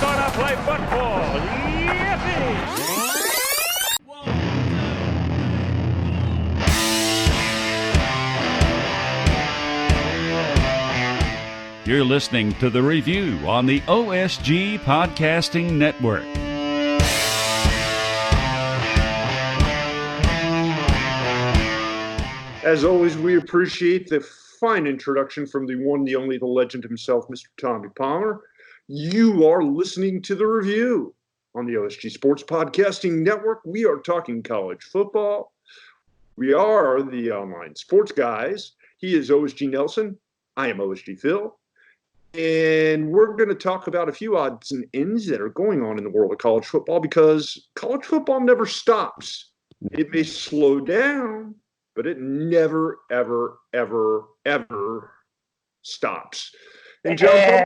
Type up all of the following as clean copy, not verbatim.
gonna play football. Yippee! You're listening to The Review on the OSG Podcasting Network. As always, we appreciate the fine introduction from the one, the only, the legend himself, Mr. Tommy Palmer. You are listening to The Review on the OSG Sports Podcasting Network. We are talking college football. We are the online sports guys. He is OSG Nelson. I am OSG Phil. And we're going to talk about a few odds and ends that are going on in the world of college football, because college football never stops. It may slow down, but it never, ever, ever, ever stops. And John,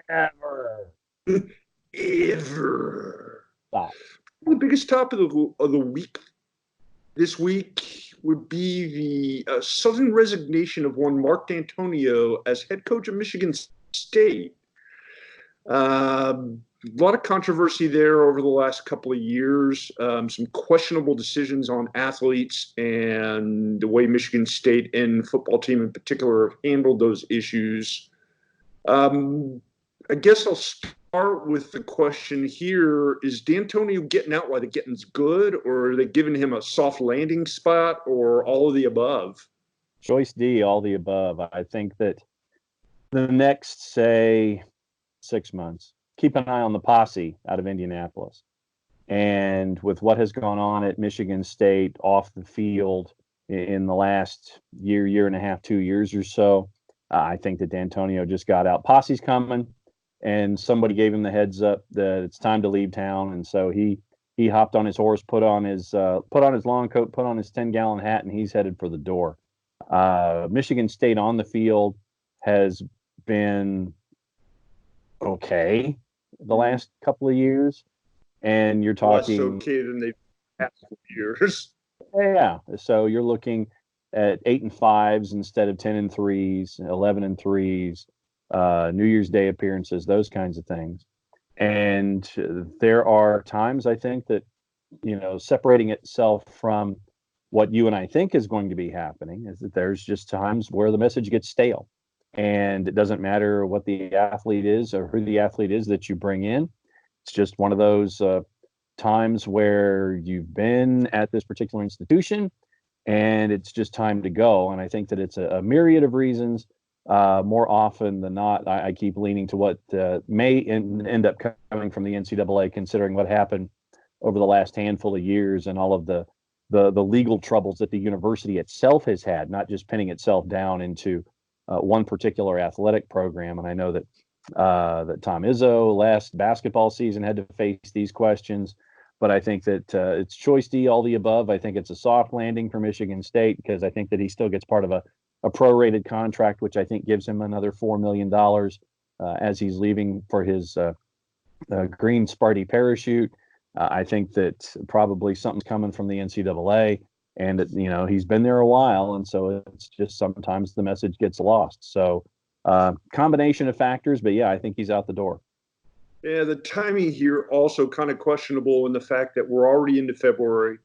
ever. Stop. The biggest topic of the week this week would be the sudden resignation of one Mark D'Antonio as head coach of Michigan State. A lot of controversy there over the last couple of years. Some questionable decisions on athletes and the way Michigan State and football team in particular have handled those issues. I guess I'll start with the question here. Is D'Antonio getting out while the getting's good, or are they giving him a soft landing spot, or all of the above? Choice D, all the above. I think that the next, say, 6 months, keep an eye on the posse out of Indianapolis. And with what has gone on at Michigan State off the field in the last year and a half, 2 years or so, I think that D'Antonio just got out. Posse's coming, and somebody gave him the heads up that it's time to leave town. And so he hopped on his horse, put on his long coat, put on his 10-gallon hat, and he's headed for the door. Michigan State on the field has been okay the last couple of years, and you're talking less okay than they've had for years. Yeah, so you're looking at 8-5s instead of 10-3s, 11-3s, New Year's Day appearances, those kinds of things. And there are times, I think, that separating itself from what you and I think is going to be happening is that there's just times where the message gets stale. And it doesn't matter what the athlete is or who the athlete is that you bring in. It's just one of those times where you've been at this particular institution and it's just time to go. And I think that it's a myriad of reasons. More often than not, I keep leaning to what may end up coming from the NCAA, considering what happened over the last handful of years and all of the legal troubles that the university itself has had, not just pinning itself down into one particular athletic program. And I know that Tom Izzo last basketball season had to face these questions, but I think that it's choice D, all the above. I think it's a soft landing for Michigan State, because I think that he still gets part of a prorated contract, which I think gives him another $4 million as he's leaving for his green Sparty parachute. I think that probably something's coming from the NCAA. And, he's been there a while, and so it's just sometimes the message gets lost. So combination of factors, but yeah, I think he's out the door. Yeah, the timing here also kind of questionable in the fact that we're already into February.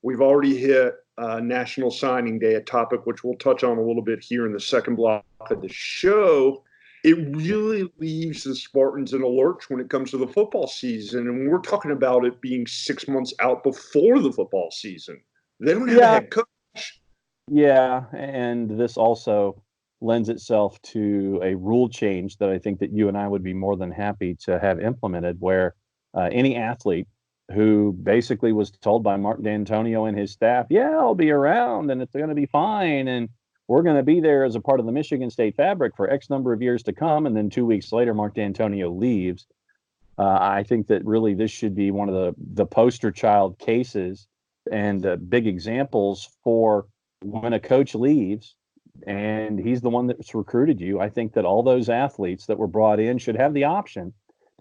We've already hit National Signing Day, a topic which we'll touch on a little bit here in the second block of the show. It really leaves the Spartans in a lurch when it comes to the football season. And we're talking about it being 6 months out before the football season. They don't have a head coach. Yeah, and this also lends itself to a rule change that I think that you and I would be more than happy to have implemented, where any athlete who basically was told by Mark D'Antonio and his staff, yeah, I'll be around and it's going to be fine, and we're going to be there as a part of the Michigan State fabric for X number of years to come, and then 2 weeks later, Mark D'Antonio leaves. I think that really this should be one of the poster child cases and big examples for when a coach leaves and he's the one that's recruited you. I think that all those athletes that were brought in should have the option,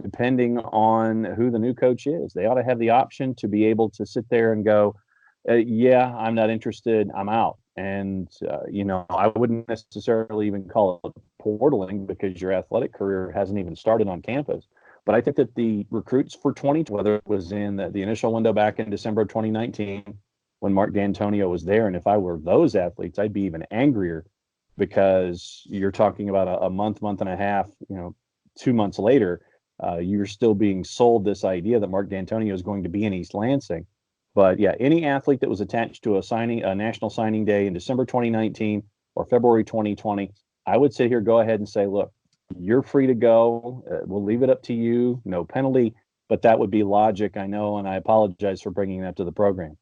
depending on who the new coach is. They ought to have the option to be able to sit there and go, yeah, I'm not interested, I'm out. And, I wouldn't necessarily even call it portaling, because your athletic career hasn't even started on campus. But I think that the recruits for 2020, whether it was in the initial window back in December of 2019 when Mark D'Antonio was there, and if I were those athletes, I'd be even angrier because you're talking about a month and a half, 2 months later, you're still being sold this idea that Mark D'Antonio is going to be in East Lansing. But yeah, any athlete that was attached to a national signing day in December 2019 or February 2020, I would sit here, go ahead and say, look, you're free to go. We'll leave it up to you. No penalty. But that would be logic, I know, and I apologize for bringing that to the program.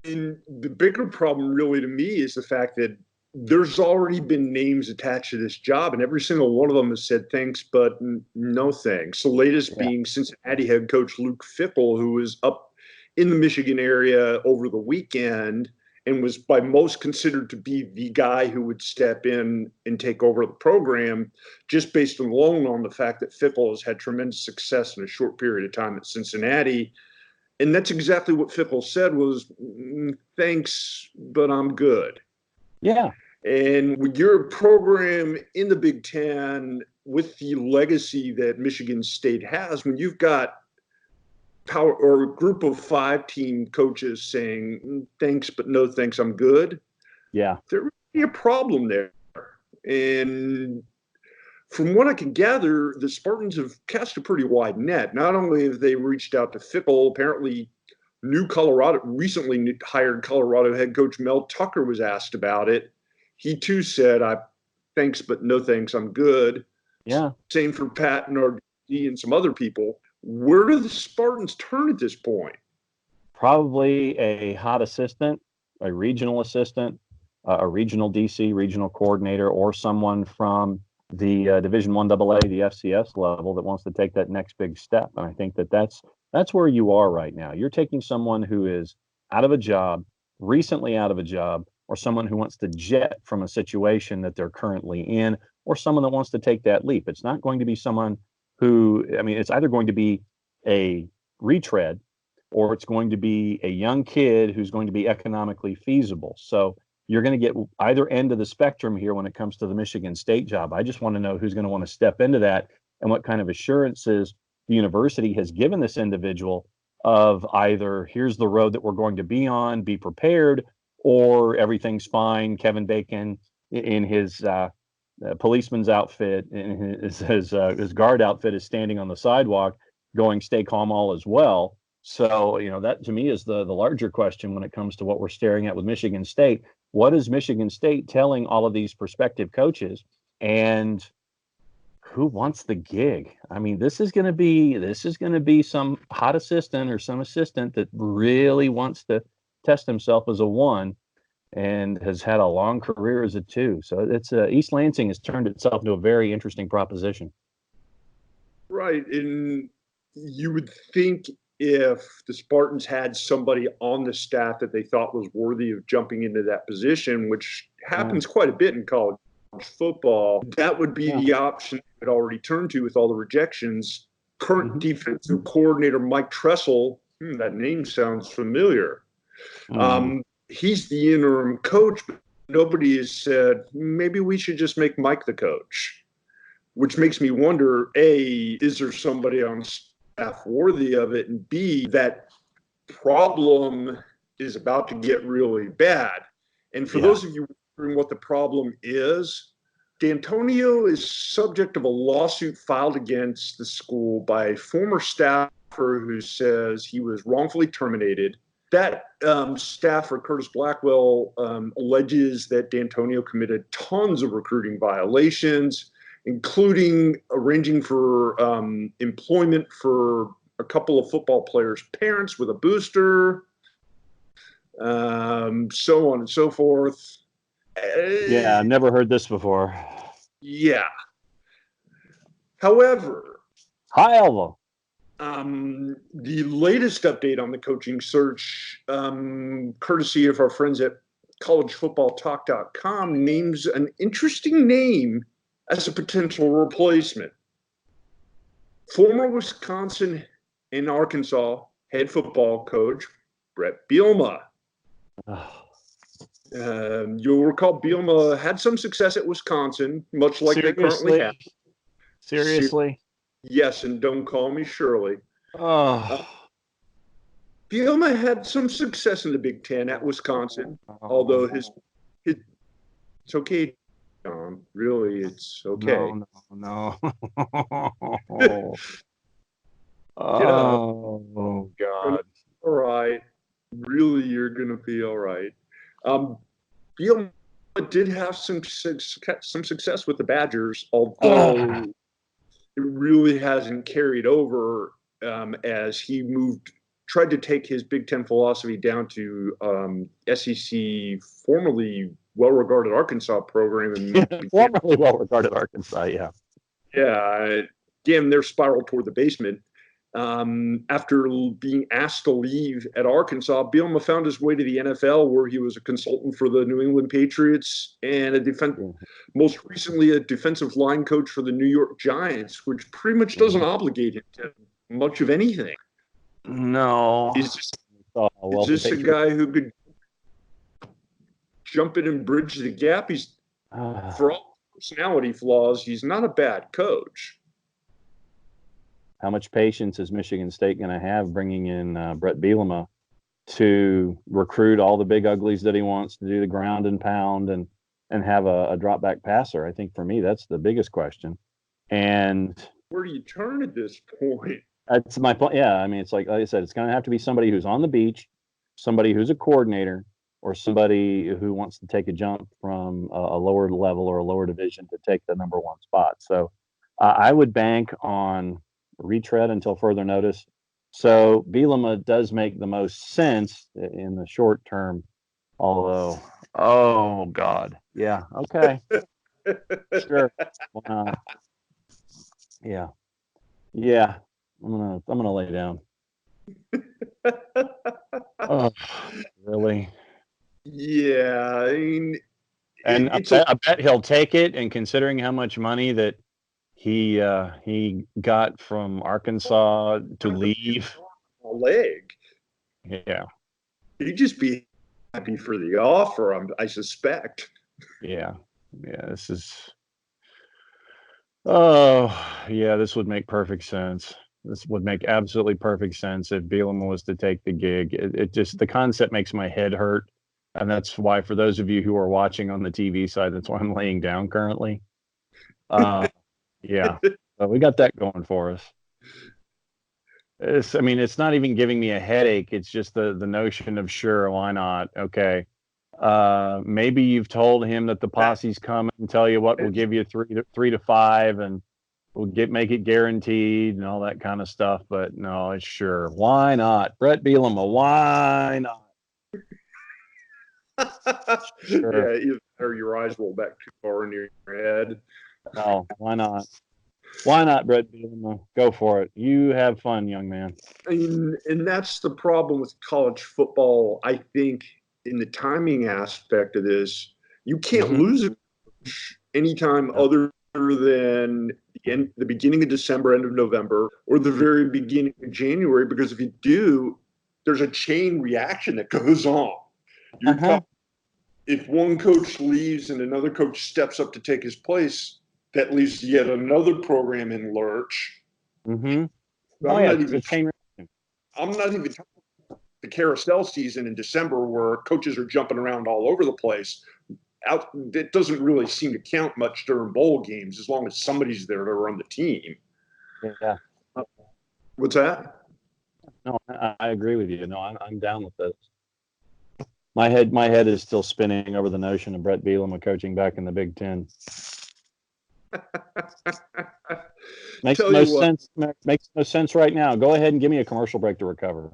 And the bigger problem, really, to me, is the fact that there's already been names attached to this job, and every single one of them has said thanks, but no thanks. The latest being Cincinnati head coach Luke Fickell, who was up in the Michigan area over the weekend and was by most considered to be the guy who would step in and take over the program, just based alone on the fact that Fickell has had tremendous success in a short period of time at Cincinnati. And that's exactly what Fickell said was, thanks, but I'm good. Yeah. And when you're a program in the Big Ten with the legacy that Michigan State has, when you've got power or a group of 5-team coaches saying, thanks, but no thanks, I'm good. Yeah. There would be a problem there. And from what I can gather, the Spartans have cast a pretty wide net. Not only have they reached out to Fickell, apparently recently hired Colorado head coach Mel Tucker was asked about it. He too said, thanks, but no thanks, I'm good. Yeah. Same for Pat Nardini and some other people. Where do the Spartans turn at this point? Probably a hot assistant, a regional assistant, a regional DC, regional coordinator, or someone from the Division I AA, the FCS level that wants to take that next big step. And I think that that's where you are right now. You're taking someone who is out of a job, recently out of a job, or someone who wants to jet from a situation that they're currently in, or someone that wants to take that leap. It's not going to be someone who, it's either going to be a retread or it's going to be a young kid who's going to be economically feasible. So you're going to get either end of the spectrum here when it comes to the Michigan State job. I just want to know who's going to want to step into that and what kind of assurances the university has given this individual of either here's the road that we're going to be on, be prepared, or everything's fine. Kevin Bacon in his policeman's outfit, in his guard outfit, is standing on the sidewalk going, stay calm, all is well. So, that to me is the larger question when it comes to what we're staring at with Michigan State. What is Michigan State telling all of these prospective coaches, and who wants the gig? This is going to be some hot assistant or some assistant that really wants to test himself as a 1 and has had a long career as a 2. So it's East Lansing has turned itself into a very interesting proposition. Right. And you would think if the Spartans had somebody on the staff that they thought was worthy of jumping into that position, which happens quite a bit in college football, that would be the option they'd already turned to with all the rejections. Current defensive coordinator Mike Tressel, that name sounds familiar. He's the interim coach, but nobody has said, maybe we should just make Mike the coach, which makes me wonder, A, is there somebody on staff worthy of it? And B, that problem is about to get really bad. And for those of you wondering what the problem is, D'Antonio is subject of a lawsuit filed against the school by a former staffer who says he was wrongfully terminated. That staffer, Curtis Blackwell, alleges that D'Antonio committed tons of recruiting violations, including arranging for employment for a couple of football players' parents with a booster, so on and so forth. Yeah, I've never heard this before. Yeah. However, hi, Elvo. The latest update on the coaching search, courtesy of our friends at collegefootballtalk.com, names an interesting name as a potential replacement. Former Wisconsin and Arkansas head football coach Brett Bielema. You'll recall Bielema had some success at Wisconsin, much like they currently have. Seriously? Yes, and don't call me Shirley. Oh, Bielema had some success in the Big Ten at Wisconsin, although his it's okay, John. Really, it's okay. no. Get up. Oh, You're God. all right. Really, you're gonna be all right. Bielema did have some success with the Badgers, although it really hasn't carried over as he tried to take his Big Ten philosophy down to SEC, formerly well-regarded Arkansas program, and Formerly well-regarded Arkansas, yeah. yeah, damn near spiraled toward the basement. After being asked to leave at Arkansas, Bielema found his way to the NFL, where he was a consultant for the New England Patriots and most recently a defensive line coach for the New York Giants, which pretty much doesn't obligate him to much of anything. No. He's just a guy who could jump in and bridge the gap. He's, for all personality flaws, he's not a bad coach. How much patience is Michigan State going to have bringing in Brett Bielema to recruit all the big uglies that he wants to do the ground and pound and have a drop back passer? I think for me, that's the biggest question. And where do you turn at this point? That's my point. Yeah. I mean, it's like I said, it's going to have to be somebody who's on the beach, somebody who's a coordinator, or somebody who wants to take a jump from a lower level or a lower division to take the number one spot. So I would bank on retread until further notice. So Bielema does make the most sense in the short term, although, oh God, yeah, okay, sure, why not? Yeah, I'm gonna lay down. Oh, really? Yeah, I mean, and I bet he'll take it. And considering how much money that he got from Arkansas to leave, a leg. Yeah, he'd just be happy for the offer. I suspect. Yeah. This is. Oh, yeah. This would make perfect sense. This would make absolutely perfect sense if Bielema was to take the gig. It just, the concept makes my head hurt. And that's why, for those of you who are watching on the TV side, that's why I'm laying down currently. Yeah, so we got that going for us. It's not even giving me a headache. It's just the notion of, sure, why not? Okay. Maybe you've told him that the posse's coming and tell you what, we'll give you 3 to 5 and we'll make it guaranteed and all that kind of stuff. But no, it's sure. Why not? Brett Bielema, why not? Sure. Yeah, either your eyes roll back too far into your head. No, why not? Why not, Brett Bielema? Go for it. You have fun, young man. And that's the problem with college football, I think, in the timing aspect of this. You can't lose it anytime other than the beginning of December, end of November, or the very beginning of January, because if you do, there's a chain reaction that goes on. If one coach leaves and another coach steps up to take his place, that leaves yet another program in lurch. I'm not even talking the carousel season in December where coaches are jumping around all over the place. It doesn't really seem to count much during bowl games as long as somebody's there to run the team. Yeah. What's that? No, I agree with you. No, I'm down with this. My head is still spinning over the notion of Brett Bielema coaching back in the Big Ten. Makes no sense right now. Go ahead and give me a commercial break to recover.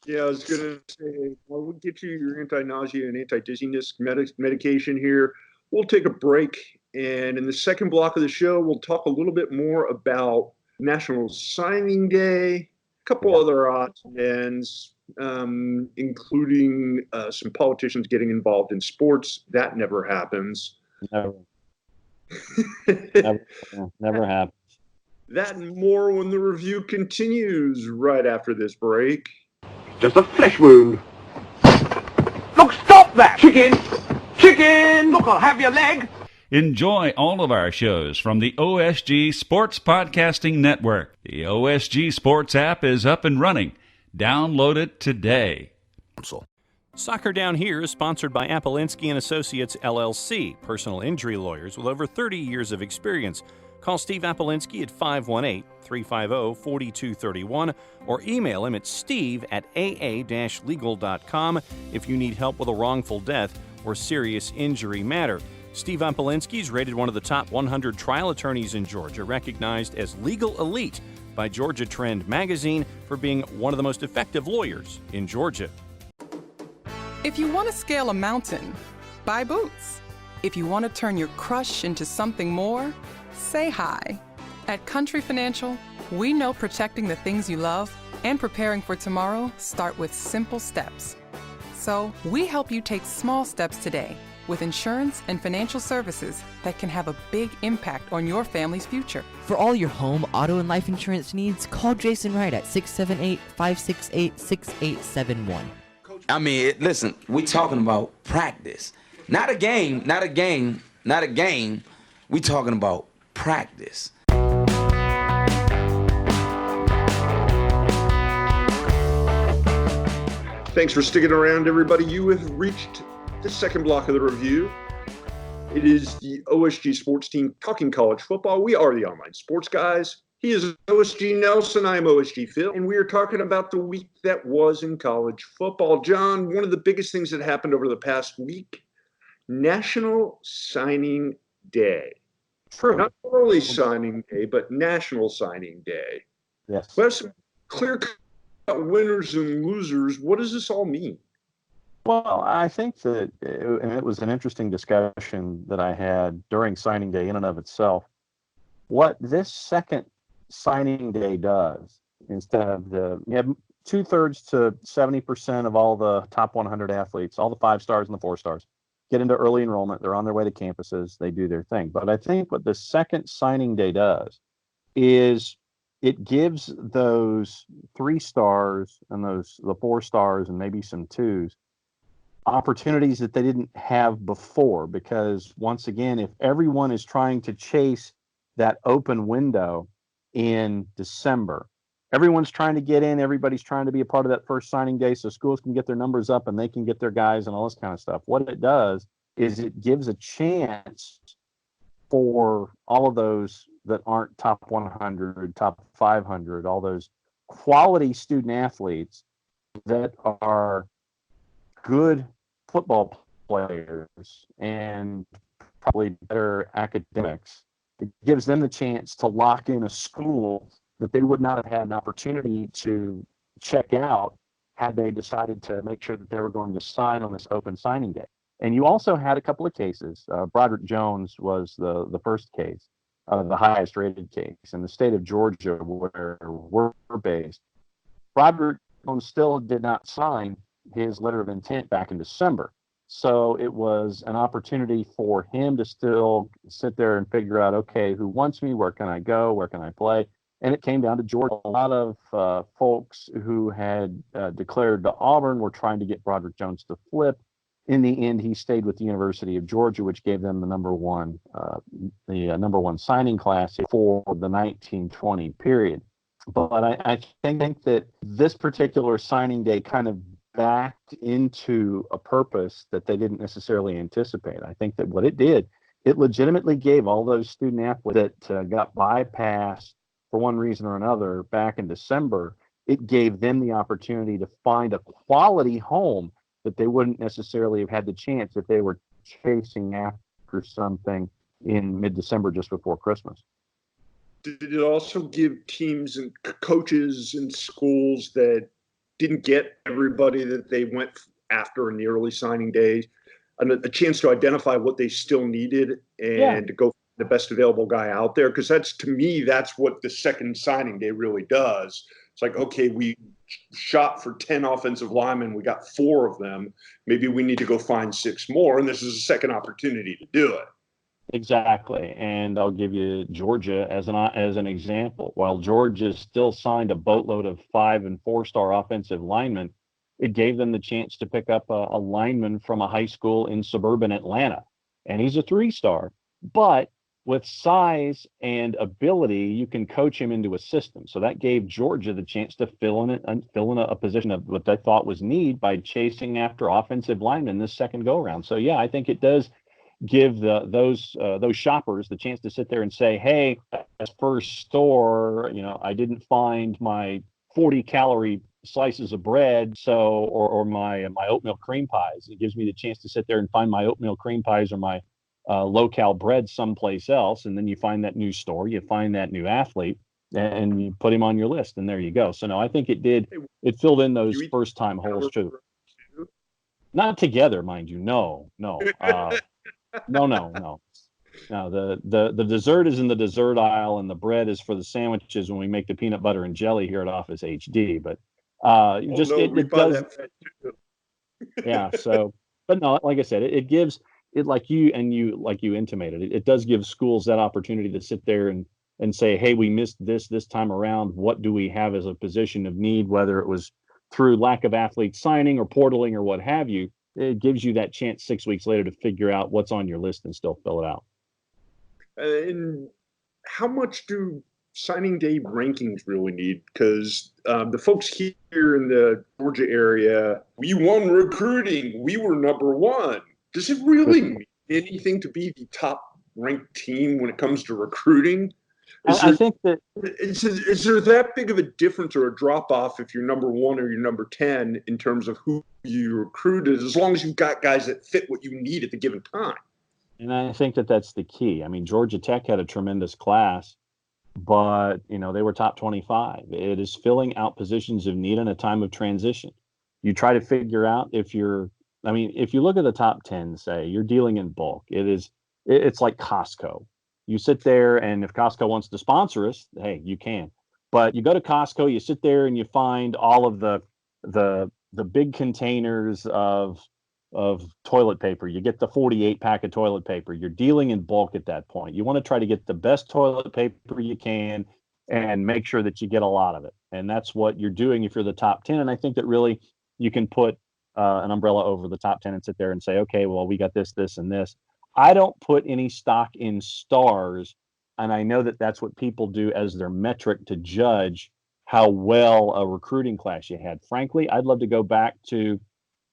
Yeah, I was going to say, well, we'll get you your anti-nausea and anti-dizziness medication here. We'll take a break. And in the second block of the show, we'll talk a little bit more about National Signing Day, a couple other odds and ends, including some politicians getting involved in sports. That never happens. Never happens. That and more when the review continues right after this break. Just a flesh wound. Look, stop that! Chicken! Look, I'll have your leg. Enjoy all of our shows from the OSG Sports Podcasting Network. The OSG Sports app is up and running. Download it today. Soccer Down Here is sponsored by Apolinski and Associates, LLC, personal injury lawyers with over 30 years of experience. Call Steve Apolinski at 518-350-4231 or email him at steve@aa-legal.com if you need help with a wrongful death or serious injury matter. Steve Apolinski is rated one of the top 100 trial attorneys in Georgia, recognized as Legal Elite by Georgia Trend magazine for being one of the most effective lawyers in Georgia. If you want to scale a mountain, buy boots. If you want to turn your crush into something more, say hi. At Country Financial, we know protecting the things you love and preparing for tomorrow start with simple steps. So we help you take small steps today with insurance and financial services that can have a big impact on your family's future. For all your home, auto, and life insurance needs, call Jason Wright at 678-568-6871. I mean, listen, we talking about practice. Not a game. We talking about practice. Thanks for sticking around, everybody. You have reached the second block of the review. It is the OSG Sports team talking college football. We are the online sports guys. He is OSG Nelson. I am OSG Phil. And we are talking about the week that was in college football. John, one of the biggest things that happened over the past week, National Signing Day. True. Not early signing day, but National Signing Day. Yes. We have some clear-cut winners and losers. What does this all mean? Well, I think that it was an interesting discussion that I had during signing day in and of itself. What this second signing day does, instead of you have 2/3 to 70% of all the top 100 athletes, all the 5 stars and the 4 stars, get into early enrollment. They're on their way to campuses. They do their thing. But I think what the second signing day does is it gives those 3 stars and the 4 stars and maybe some 2s opportunities that they didn't have before, because once again, if everyone is trying to chase that open window in December, everyone's trying to get in, everybody's trying to be a part of that first signing day so schools can get their numbers up and they can get their guys and all this kind of stuff. What it does is it gives a chance for all of those that aren't top 100, top 500, all those quality student athletes that are good football players and probably better academics. It gives them the chance to lock in a school that they would not have had an opportunity to check out had they decided to make sure that they were going to sign on this open signing day. And you also had a couple of cases. Broderick Jones was the first case, the highest rated case in the state of Georgia where we're based. Broderick Jones still did not sign his letter of intent back in December. So it was an opportunity for him to still sit there and figure out, okay, who wants me? Where can I go? Where can I play? And it came down to Georgia. A lot of folks who had declared to Auburn were trying to get Broderick Jones to flip. In the end, he stayed with the University of Georgia, which gave them the number one signing class for the 1920 period. But I think that this particular signing day kind of backed into a purpose that they didn't necessarily anticipate. I think that what it did, it legitimately gave all those student athletes that got bypassed for one reason or another back in December, it gave them the opportunity to find a quality home that they wouldn't necessarily have had the chance if they were chasing after something in mid-December just before Christmas. Did it also give teams and coaches and schools that didn't get everybody that they went after in the early signing days a chance to identify what they still needed and to go for the best available guy out there? Because to me, that's what the second signing day really does. It's like, okay, we shot for 10 offensive linemen. We got 4 of them. Maybe we need to go find 6 more. And this is a second opportunity to do it. Exactly. And I'll give you Georgia as an example. While Georgia still signed a boatload of 5- and 4-star offensive linemen, it gave them the chance to pick up a lineman from a high school in suburban Atlanta. And he's a 3-star, But with size and ability, you can coach him into a system. So that gave Georgia the chance to fill in a position of what they thought was need by chasing after offensive linemen this second go around. So yeah, I think it does give those shoppers the chance to sit there and say, hey, as first store, I didn't find my 40-calorie slices of bread, or my oatmeal cream pies. It gives me the chance to sit there and find my oatmeal cream pies or my low-cal bread someplace else, and then you find that new store, you find that new athlete, and you put him on your list, and there you go. So no, I think it filled in those first-time holes too. Not together, mind you. No. No. The dessert is in the dessert aisle, and the bread is for the sandwiches when we make the peanut butter and jelly here at Office HD. But it does. Yeah. So, but no, like I said, it gives it, like you intimated, it does give schools that opportunity to sit there and say, hey, we missed this time around. What do we have as a position of need, whether it was through lack of athlete signing or portaling or what have you? It gives you that chance 6 weeks later to figure out what's on your list and still fill it out. And how much do signing day rankings really need? Because the folks here in the Georgia area, we won recruiting. We were number one. Does it really mean anything to be the top ranked team when it comes to recruiting? I think that is there that big of a difference or a drop off if you're number one or you're number 10 in terms of who you recruited, as long as you've got guys that fit what you need at the given time? And I think that that's the key. I mean, Georgia Tech had a tremendous class, but they were top 25. It is filling out positions of need in a time of transition. You try to figure out if you look at the top 10, say you're dealing in bulk. It's like Costco. You sit there, and if Costco wants to sponsor us, hey, you can. But you go to Costco, you sit there, and you find all of the big containers of toilet paper. You get the 48 pack of toilet paper. You're dealing in bulk at that point. You want to try to get the best toilet paper you can and make sure that you get a lot of it. And that's what you're doing if you're the top 10. And I think that really you can put an umbrella over the top 10 and sit there and say, okay, well, we got this, and this. I don't put any stock in stars, and I know that that's what people do as their metric to judge how well a recruiting class you had. Frankly, I'd love to go back to,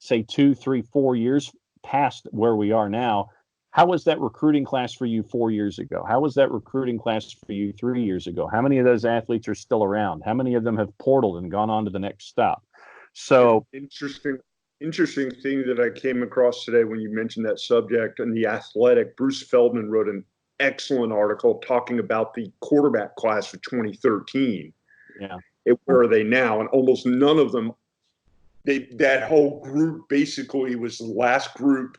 say, 2, 3, 4 years past where we are now. How was that recruiting class for you 4 years ago? How was that recruiting class for you 3 years ago? How many of those athletes are still around? How many of them have portaled and gone on to the next stop? So Interesting thing that I came across today when you mentioned that subject in The Athletic. Bruce Feldman wrote an excellent article talking about the quarterback class of 2013. Yeah. Where are they now? And almost none of them, that whole group basically was the last group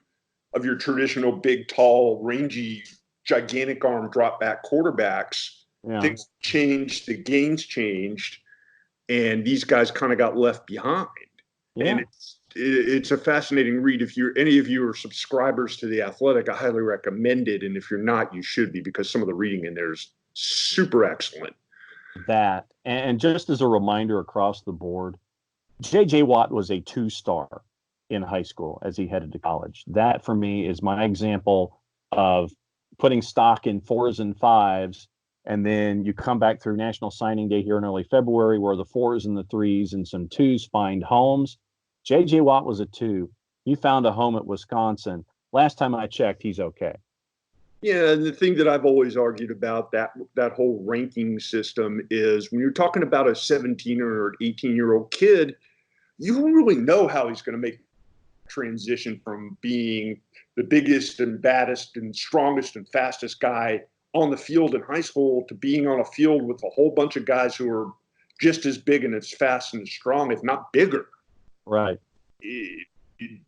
of your traditional big, tall, rangy, gigantic arm drop back quarterbacks. Yeah. Things changed, the gains changed, and these guys kind of got left behind. Yeah. And it's a fascinating read. If any of you are subscribers to The Athletic, I highly recommend it. And if you're not, you should be, because some of the reading in there is super excellent. That, and just as a reminder across the board, J.J. Watt was a 2-star in high school as he headed to college. That, for me, is my example of putting stock in 4s and 5s, and then you come back through National Signing Day here in early February where the 4s and the 3s and some 2s find homes. J.J. Watt was a 2. He found a home at Wisconsin. Last time I checked, he's okay. Yeah, and the thing that I've always argued about that whole ranking system is when you're talking about a 17 or 18-year-old kid, you don't really know how he's going to make a transition from being the biggest and baddest and strongest and fastest guy on the field in high school to being on a field with a whole bunch of guys who are just as big and as fast and as strong, if not bigger. Right.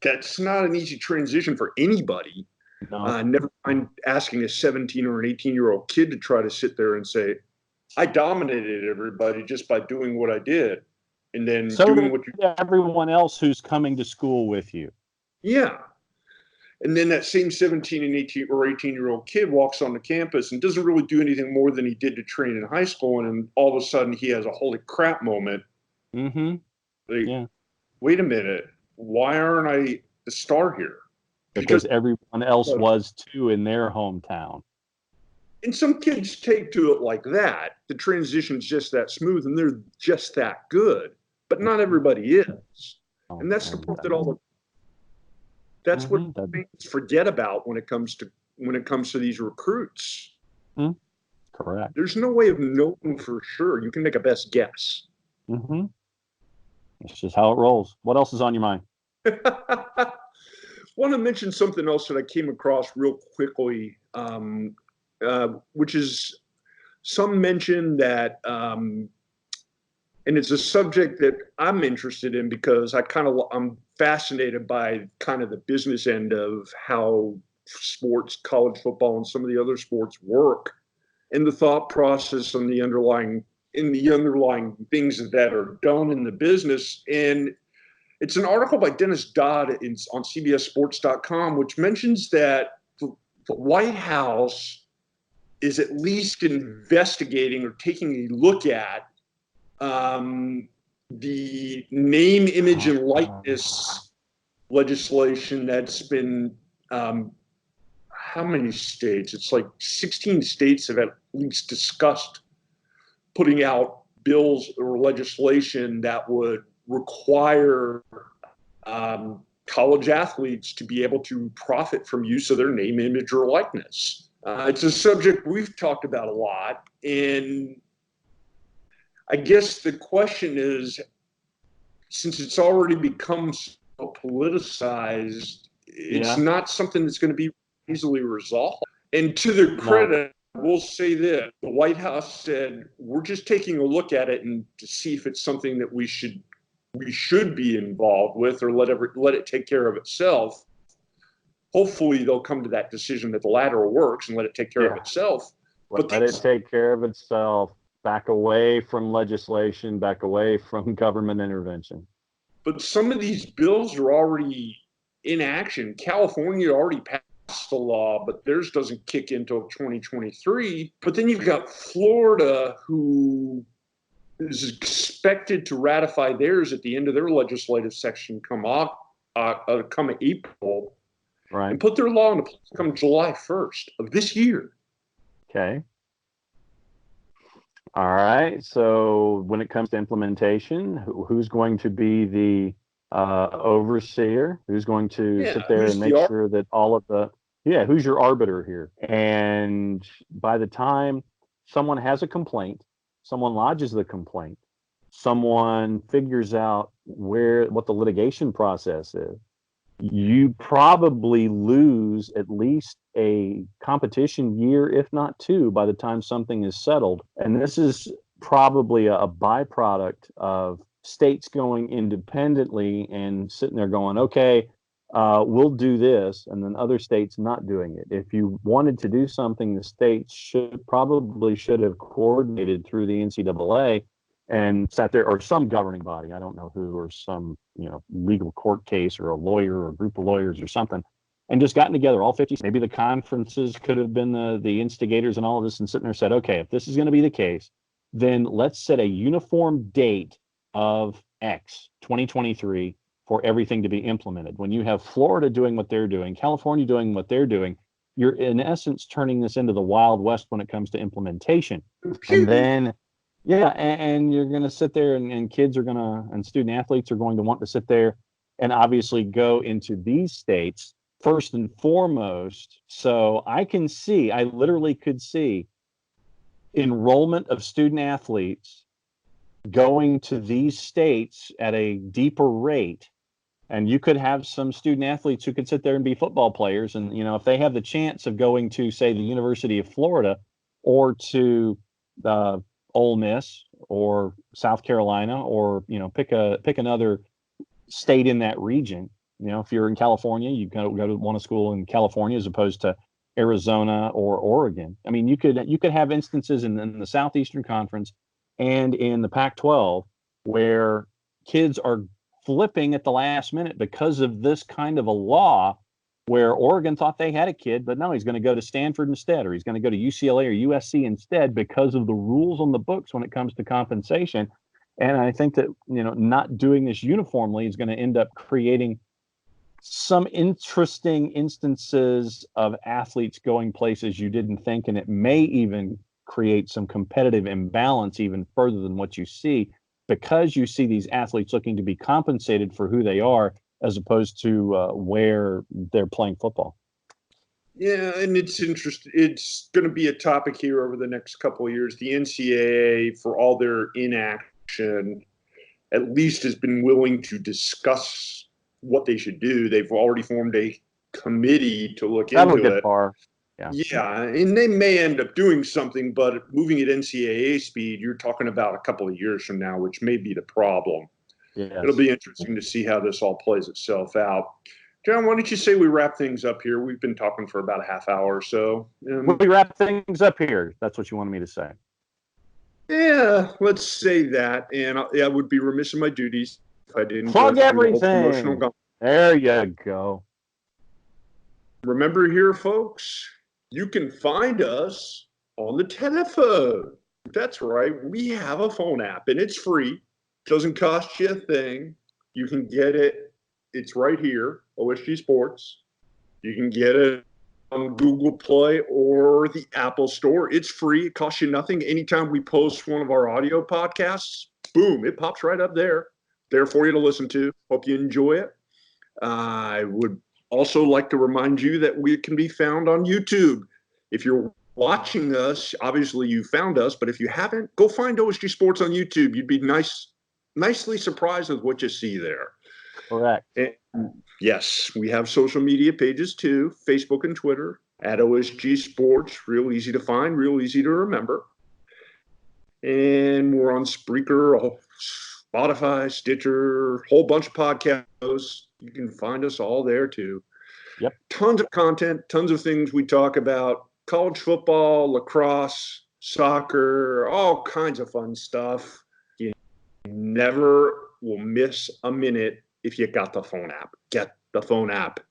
That's not an easy transition for anybody. No. Never mind asking a 17 or an 18-year-old kid to try to sit there and say, I dominated everybody just by doing what I did. And then doing what everyone else who's coming to school with you. Yeah. And then that same 17 and 18 or 18-year-old kid walks on the campus and doesn't really do anything more than he did to train in high school. And then all of a sudden he has a holy crap moment. Mm-hmm. Yeah. Wait a minute. Why aren't I the star here? Because everyone else was too in their hometown. And some kids take to it like that. The transition's just that smooth and they're just that good. But not everybody is. And that's the part that that's what things forget about when it comes to these recruits. Correct. There's no way of knowing for sure. You can make a best guess. It's just how it rolls. What else is on your mind? Want to mention something else that I came across real quickly, which is some mention that, and it's a subject that I'm interested in because I'm fascinated by kind of the business end of how sports, college football, and some of the other sports work, and the thought process and the underlying things that are done in the business. And it's an article by Dennis Dodd on CBSSports.com, which mentions that the White House is at least investigating or taking a look at the name, image, and likeness legislation that's been how many states? It's like 16 states have at least discussed putting out bills or legislation that would require college athletes to be able to profit from use of their name, image, or likeness. It's a subject we've talked about a lot. And I guess the question is, since it's already become so politicized, it's not something that's going to be easily resolved. And to their credit, we'll say this: the White House said, we're just taking a look at it and to see if it's something that we should be involved with, or let it take care of itself. Hopefully they'll come to that decision that the latter works and let it take care of itself. Let it take care of itself. Back away from legislation, back away from government intervention. But some of these bills are already in action. California already passed the law, but theirs doesn't kick in until 2023. But then you've got Florida, who is expected to ratify theirs at the end of their legislative section come April, right, and put their law into place come July 1st of this year. Okay. All right. So when it comes to implementation, who's going to be the overseer? Who's going to sit there and make sure that all of the who's your arbiter here? And by the time someone has a complaint, someone lodges the complaint, someone figures out what the litigation process is, you probably lose at least a competition year, if not two, by the time something is settled. And this is probably a byproduct of states going independently and sitting there going, okay, we'll do this, and then other states not doing it. If you wanted to do something, the states should have coordinated through the NCAA and sat there, or some governing body, I don't know who, or some legal court case, or a lawyer or a group of lawyers or something, and just gotten together, all 50. Maybe the conferences could have been the instigators and all of this, and sitting there said, okay, if this is going to be the case, then let's set a uniform date of X, 2023, for everything to be implemented. When you have Florida doing what they're doing, California doing what they're doing, you're in essence turning this into the Wild West when it comes to implementation. And then and you're going to sit there, and kids are going to, and student athletes are going to want to sit there and obviously go into these states first and foremost. So I literally could see enrollment of student athletes going to these states at a deeper rate. And you could have some student athletes who could sit there and be football players. And, if they have the chance of going to, say, the University of Florida, or to Ole Miss or South Carolina, or pick another state in that region. If you're in California, you go to one school in California as opposed to Arizona or Oregon. I mean, you could have instances in the Southeastern Conference and in the Pac-12 where kids are flipping at the last minute because of this kind of a law, where Oregon thought they had a kid, but no, he's going to go to Stanford instead, or he's going to go to UCLA or USC instead because of the rules on the books when it comes to compensation. And I think that, not doing this uniformly is going to end up creating some interesting instances of athletes going places you didn't think, and it may even create some competitive imbalance even further than what you see, because you see these athletes looking to be compensated for who they are as opposed to where they're playing football. Yeah, and it's interesting. It's going to be a topic here over the next couple of years. The NCAA, for all their inaction, at least has been willing to discuss what they should do. They've already formed a committee to look That'll into get it. far. Yeah, and they may end up doing something, but moving at NCAA speed, you're talking about a couple of years from now, which may be the problem. Yes. It'll be interesting to see how this all plays itself out. John, why don't you say we wrap things up here? We've been talking for about a half hour or so. We wrap things up here. That's what you wanted me to say. Yeah, let's say that. And I would be remiss in my duties if I didn't plug everything. Promotional. There you go. Remember here, folks, you can find us on the telephone. That's right. We have a phone app, and it's free. Doesn't cost you a thing. You can get it. It's right here, OSG Sports. You can get it on Google Play or the Apple Store. It's free. It costs you nothing. Anytime we post one of our audio podcasts, boom, it pops right up there for you to listen to. Hope you enjoy it. I would also like to remind you that we can be found on YouTube. If you're watching us, obviously you found us, but if you haven't, go find OSG Sports on YouTube. You'd be nicely surprised with what you see there. Correct. And yes, we have social media pages too, Facebook and Twitter at OSG Sports. Real easy to find, real easy to remember. And we're on Spreaker, Spotify, Stitcher, whole bunch of podcasts. You can find us all there too. Yep. Tons of content, tons of things we talk about. College football, lacrosse, soccer, all kinds of fun stuff. You never will miss a minute if you got the phone app. Get the phone app.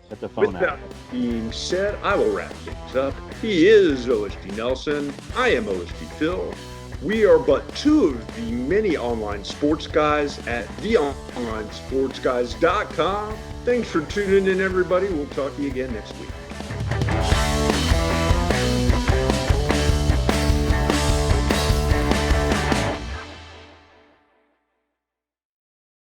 Get the phone app. app. With that being said, I will wrap things up. He is OSG Nelson. I am OSG Phil. We are but two of the many online sports guys at theonlinesportsguys.com. Thanks for tuning in, everybody. We'll talk to you again next week.